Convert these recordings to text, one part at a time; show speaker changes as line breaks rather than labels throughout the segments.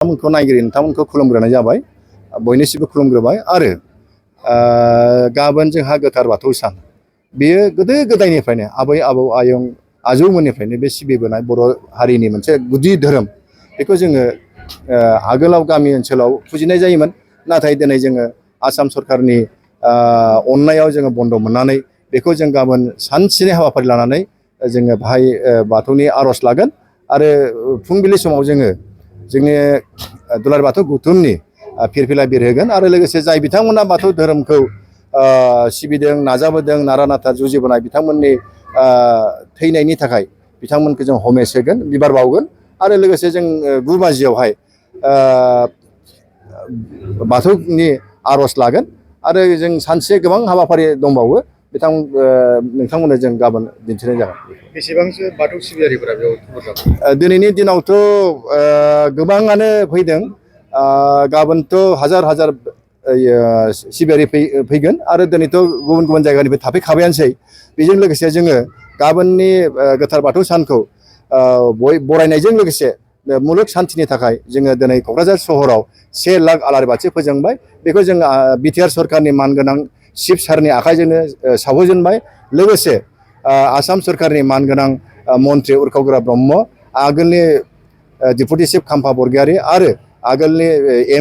नोंथांमोनखौ नायगिरि नोंथांमोनखौ खुलुमग्रोनाय जाबाय बयनिसिमबो खुलुमग्रोबाय आरो गाबोन जोंहा गोथार बाथौ सान बेयो गोदो गोदायनिफ्रायनो आबै आबौ आयं आजौमोननिफ्रायनो बे सिबिबोनाय बर' हारिनि मोनसे गुदि धोरोम बेखौ जोङो आगोलाव गामि ओनसोलाव फुजिनाय जायोमोन नाथाय दिनै जोङो आसाम सरकारनि अननायाव जोङो बन्द मोननानै बेखौ जों गाबोन सानसेनि हाबाफारि लानानै जोङो बाहाय बाथौनि आर'ज लागोन आरो फुंबिलि समाव जोङो जोंनि दुलाराय बाथौ गौथुमनि फिरफिला बिरहोगोन आरो लोगोसे जाय बिथांमोना बाथौ धोरोमखौ सिबिदों नाजाबोदों नारा नाथा जुजिबोनाय बिथांमोननि थैनायनि थाखाय बिथांमोनखौ जों हमेस होगोन बिबार बावगोन आरो लोगोसे जों 9 बाजियावहाय बाथौनि आर'ज लागोन आरो जों सानसे गोबां हाबाफारि दंबावो नोंथांमोननो जों गाबोन दिन्थिनाय जागोन।
बेसेबांसो बाथौ सिबियारिफोरा बेयाव थुबुर जागोन?
दिनैनि दिनावथ' गोबाङानो फैदों गाबोनथ' हाजार हाजार सिबियारि फैगोन आरो दिनैथ' गुबुन गुबुन जायगानिफ्राय थाफैखाबायानोसै बेजों लोगोसे जोङो गाबोननि गोथार बाथौ सानखौ बरायनायजों लोगोसे मुलुग शान्तिनि थाखाय जोङो दिनै क'क्राझार सहराव 1 लाख आलारि बाथि फोजोंबाय बेखौ जों बिटिआर सरकारनि मानगोनां चिफ सारनि आखाइजोंनो सावहोजेनबाय लोगोसे आसाम सरकारनि मानगोनां मन्त्रि उरखाव गोरा ब्रह्म आगोलनि डिपुटि चिफ खाम्फा बरगयारी आरो आगोलनि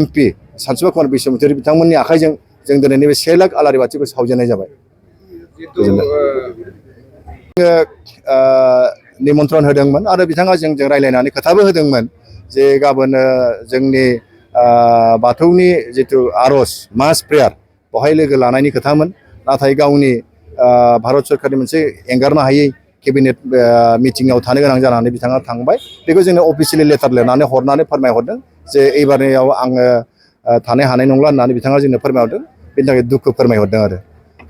MP सानसुमा कुमार बैसोमुतियारि बिथांमोननि आखाइजों जों दिनैनि बे 1 लाख आलारि बाथिखौ सावजेननाय जाबाय। निमन्त्रण होदोंमोन आरो बिथाङा जोंजों रायलायनानै खोथाबो होदोंमोन जे गाबोन जोंनि बाथौनि जिथु आर'ज मास प्रेयार बेवहाय लोगो लानायनि खोथामोन नाथाय गावनि भारत सरकारनि मोनसे एंगारनो हायै केबिनेट मिटिंआव थानो गोनां जानानै बिथाङा थांबाय बेखौ जोंनो अफिसियेलि लेटार लिरनानै फोरमायहरदों जे एबारनियाव आङो थानो हानाय नंला होननानै बिथाङा जोंनो फोरमायहरदों बेनि थाखाय दुखु फोरमायहरदों आरो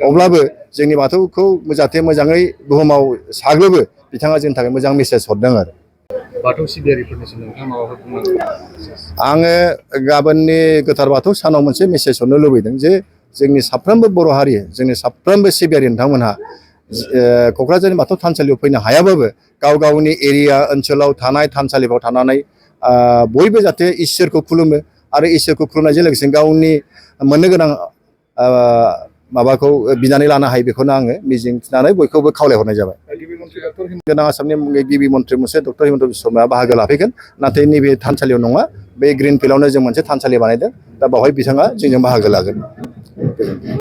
अब्लाबो जोंनि बाथौखौ जाहाथे मोजाङै बुहुमाव साग्लोबो बिथाङा जोंनि थाखाय मोजां मेसेज हरदों आरो
बाथौ सिबियारिफोरनिसिम नोंथाङा माबाफोर बुंनांगौ?
आङो गाबोननि गोथार बाथौ सानाव मोनसे मेसेज हरनो लुबैदों जे जोंनि साफ्रोमबो बर' हारि जोंनि साफ्रोमबो सिबियारि नोंथांमोनहा क'क्राझारनि बाथौ थानसालियाव फैनो हायाबाबो गाव गावनि एरिया ओनसोलाव थानाय थानसालिफ्राव थानानै बयबो जाहाथे इसोरखौ खुलुमो आरो इसोरखौ खुलुमनायजों लोगोसे गावनि मोननो गोनां माबाखौ बिनानै लानो हायो बेखौनो आङो मिजिं थिनानै बयखौबो खावलायहरनाय जाबाय। गोनां आसामनि गिबि मन्थ्रि मोनसे डक्टर हिमन्त बिश्व शर्माया बाहागो लाफैगोन नाथाय नैबे थानसालियाव नङा बे ग्रिन फिल्डआवनो जों मोनसे थानसालि बानायदों दा बेवहाय बिथाङा जोंजों बाहागो लागोन।